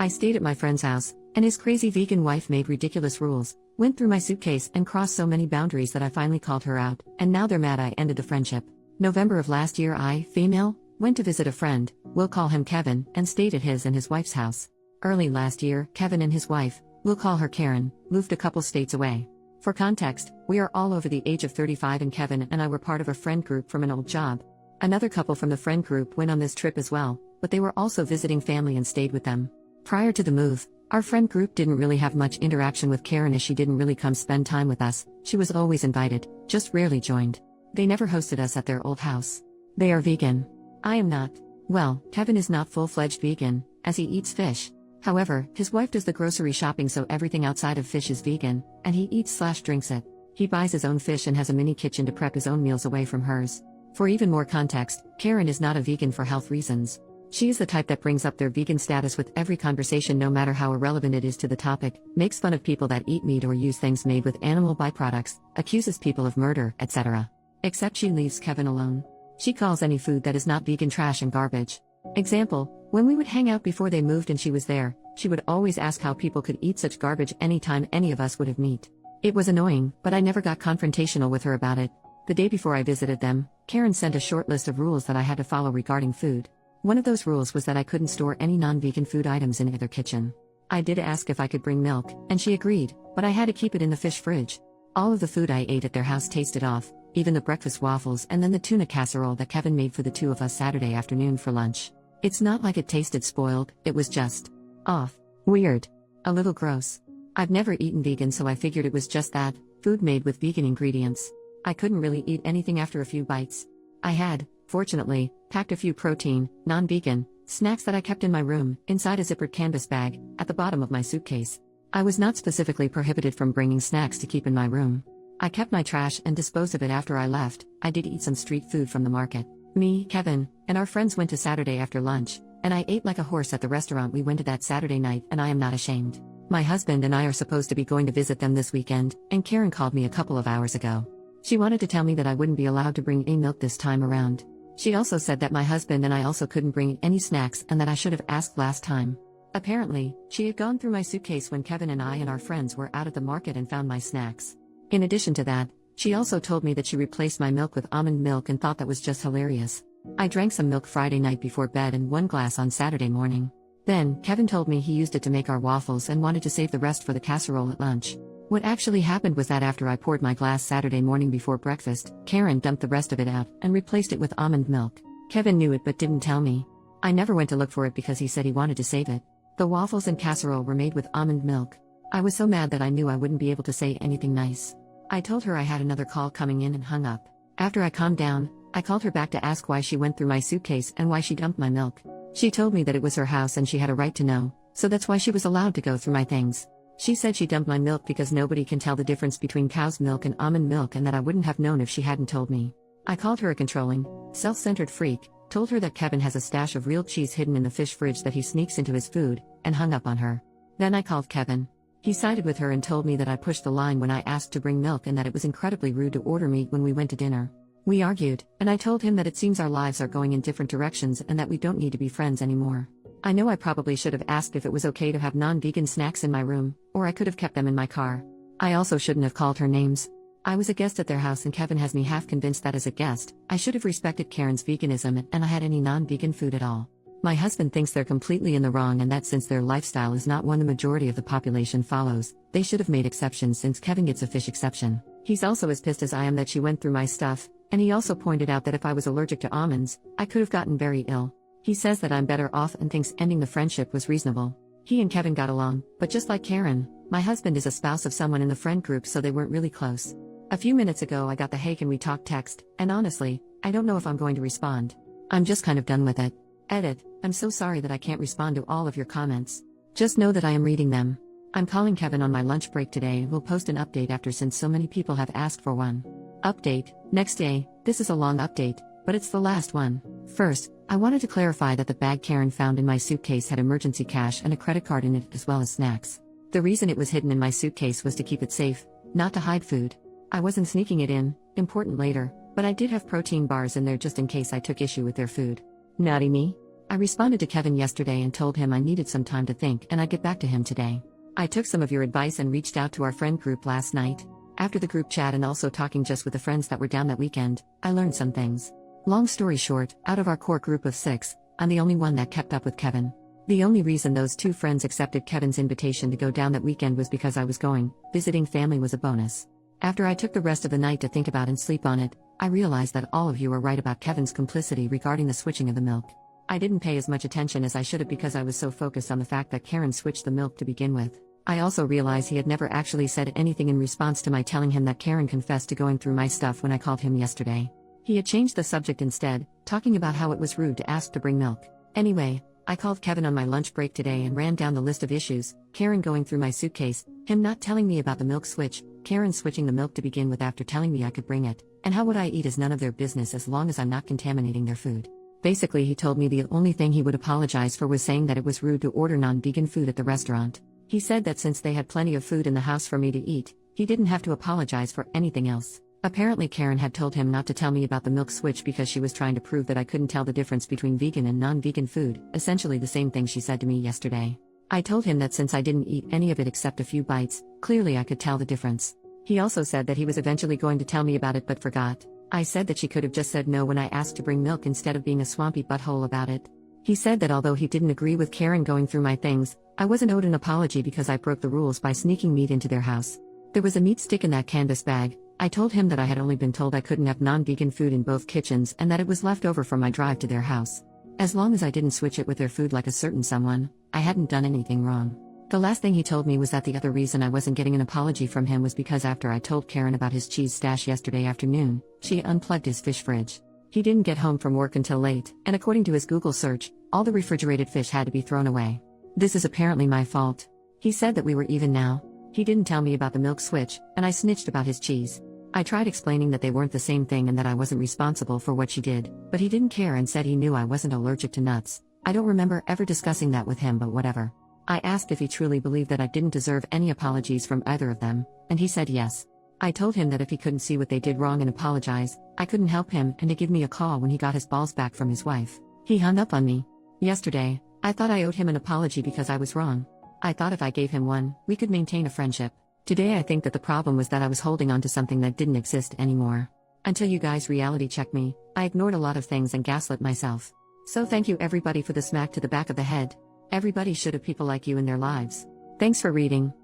I stayed at my friend's house, and his crazy vegan wife made ridiculous rules, went through my suitcase and crossed so many boundaries that I finally called her out, and now they're mad I ended the friendship. November of last year I, female, went to visit a friend, we'll call him Kevin, and stayed at his and his wife's house. Early last year, Kevin and his wife, we'll call her Karen, moved a couple states away. For context, we are all over the age of 35 and Kevin and I were part of a friend group from an old job. Another couple from the friend group went on this trip as well, but they were also visiting family and stayed with them. Prior to the move, our friend group didn't really have much interaction with Karen as she didn't really come spend time with us, she was always invited, just rarely joined. They never hosted us at their old house. They are vegan. I am not. Well, Kevin is not full-fledged vegan, as he eats fish. However, his wife does the grocery shopping so everything outside of fish is vegan, and he eats/drinks it. He buys his own fish and has a mini kitchen to prep his own meals away from hers. For even more context, Karen is not a vegan for health reasons. She is the type that brings up their vegan status with every conversation no matter how irrelevant it is to the topic, makes fun of people that eat meat or use things made with animal byproducts, accuses people of murder, etc. Except she leaves Kevin alone. She calls any food that is not vegan trash and garbage. Example, when we would hang out before they moved and she was there, she would always ask how people could eat such garbage anytime any of us would have meat. It was annoying, but I never got confrontational with her about it. The day before I visited them, Karen sent a short list of rules that I had to follow regarding food. One of those rules was that I couldn't store any non-vegan food items in either kitchen. I did ask if I could bring milk, and she agreed, but I had to keep it in the fish fridge. All of the food I ate at their house tasted off, even the breakfast waffles and then the tuna casserole that Kevin made for the two of us Saturday afternoon for lunch. It's not like it tasted spoiled, it was just off. Weird. A little gross. I've never eaten vegan so I figured it was just that, food made with vegan ingredients. I couldn't really eat anything after a few bites. I had, fortunately, packed a few protein, non-vegan, snacks that I kept in my room, inside a zippered canvas bag, at the bottom of my suitcase. I was not specifically prohibited from bringing snacks to keep in my room. I kept my trash and disposed of it after I left. I did eat some street food from the market. Me, Kevin, and our friends went to Saturday after lunch, and I ate like a horse at the restaurant we went to that Saturday night and I am not ashamed. My husband and I are supposed to be going to visit them this weekend, and Karen called me a couple of hours ago. She wanted to tell me that I wouldn't be allowed to bring any milk this time around. She also said that my husband and I also couldn't bring any snacks and that I should have asked last time. Apparently, she had gone through my suitcase when Kevin and I and our friends were out at the market and found my snacks. In addition to that, she also told me that she replaced my milk with almond milk and thought that was just hilarious. I drank some milk Friday night before bed and 1 glass on Saturday morning. Then, Kevin told me he used it to make our waffles and wanted to save the rest for the casserole at lunch. What actually happened was that after I poured my glass Saturday morning before breakfast, Karen dumped the rest of it out and replaced it with almond milk. Kevin knew it but didn't tell me. I never went to look for it because he said he wanted to save it. The waffles and casserole were made with almond milk. I was so mad that I knew I wouldn't be able to say anything nice. I told her I had another call coming in and hung up. After I calmed down, I called her back to ask why she went through my suitcase and why she dumped my milk. She told me that it was her house and she had a right to know, so that's why she was allowed to go through my things. She said she dumped my milk because nobody can tell the difference between cow's milk and almond milk and that I wouldn't have known if she hadn't told me. I called her a controlling, self-centered freak, told her that Kevin has a stash of real cheese hidden in the fish fridge that he sneaks into his food, and hung up on her. Then I called Kevin. He sided with her and told me that I pushed the line when I asked to bring milk and that it was incredibly rude to order meat when we went to dinner. We argued, and I told him that it seems our lives are going in different directions and that we don't need to be friends anymore. I know I probably should have asked if it was okay to have non-vegan snacks in my room, or I could have kept them in my car. I also shouldn't have called her names. I was a guest at their house and Kevin has me half convinced that as a guest, I should have respected Karen's veganism and I had any non-vegan food at all. My husband thinks they're completely in the wrong and that since their lifestyle is not one the majority of the population follows, they should have made exceptions since Kevin gets a fish exception. He's also as pissed as I am that she went through my stuff, and he also pointed out that if I was allergic to almonds, I could have gotten very ill. He says that I'm better off and thinks ending the friendship was reasonable. He and Kevin got along, but just like Karen, my husband is a spouse of someone in the friend group so they weren't really close. A few minutes ago I got the "hey can we talk" text, and honestly, I don't know if I'm going to respond. I'm just kind of done with it. Edit, I'm so sorry that I can't respond to all of your comments. Just know that I am reading them. I'm calling Kevin on my lunch break today and will post an update after since so many people have asked for one. Update, next day. This is a long update, but it's the last one. First, I wanted to clarify that the bag Karen found in my suitcase had emergency cash and a credit card in it as well as snacks. The reason it was hidden in my suitcase was to keep it safe, not to hide food. I wasn't sneaking it in, important later, but I did have protein bars in there just in case I took issue with their food. Naughty me. I responded to Kevin yesterday and told him I needed some time to think and I'd get back to him today. I took some of your advice and reached out to our friend group last night. After the group chat and also talking just with the friends that were down that weekend, I learned some things. Long story short, out of our core group of 6, I'm the only one that kept up with Kevin. The only reason those 2 friends accepted Kevin's invitation to go down that weekend was because I was going. Visiting family was a bonus. After I took the rest of the night to think about and sleep on it, I realized that all of you were right about Kevin's complicity regarding the switching of the milk. I didn't pay as much attention as I should have because I was so focused on the fact that Karen switched the milk to begin with. I also realized he had never actually said anything in response to my telling him that Karen confessed to going through my stuff when I called him yesterday. He had changed the subject instead, talking about how it was rude to ask to bring milk. Anyway, I called Kevin on my lunch break today and ran down the list of issues: Karen going through my suitcase, him not telling me about the milk switch, Karen switching the milk to begin with after telling me I could bring it, and how what I eat is none of their business as long as I'm not contaminating their food. Basically, he told me the only thing he would apologize for was saying that it was rude to order non-vegan food at the restaurant. He said that since they had plenty of food in the house for me to eat, he didn't have to apologize for anything else. Apparently Karen had told him not to tell me about the milk switch because she was trying to prove that I couldn't tell the difference between vegan and non-vegan food, essentially the same thing she said to me yesterday. I told him that since I didn't eat any of it except a few bites, clearly I could tell the difference. He also said that he was eventually going to tell me about it but forgot. I said that she could have just said no when I asked to bring milk instead of being a swampy butthole about it. He said that although he didn't agree with Karen going through my things, I wasn't owed an apology because I broke the rules by sneaking meat into their house. There was a meat stick in that canvas bag. I told him that I had only been told I couldn't have non-vegan food in both kitchens and that it was left over from my drive to their house. As long as I didn't switch it with their food like a certain someone, I hadn't done anything wrong. The last thing he told me was that the other reason I wasn't getting an apology from him was because after I told Karen about his cheese stash yesterday afternoon, she unplugged his fish fridge. He didn't get home from work until late, and according to his Google search, all the refrigerated fish had to be thrown away. This is apparently my fault. He said that we were even now. He didn't tell me about the milk switch, and I snitched about his cheese. I tried explaining that they weren't the same thing and that I wasn't responsible for what she did, but he didn't care and said he knew I wasn't allergic to nuts. I don't remember ever discussing that with him, but whatever. I asked if he truly believed that I didn't deserve any apologies from either of them, and he said yes. I told him that if he couldn't see what they did wrong and apologize, I couldn't help him and to give me a call when he got his balls back from his wife. He hung up on me. Yesterday, I thought I owed him an apology because I was wrong. I thought if I gave him one, we could maintain a friendship. Today I think that the problem was that I was holding on to something that didn't exist anymore. Until you guys reality checked me, I ignored a lot of things and gaslit myself. So thank you everybody for the smack to the back of the head. Everybody should have people like you in their lives. Thanks for reading.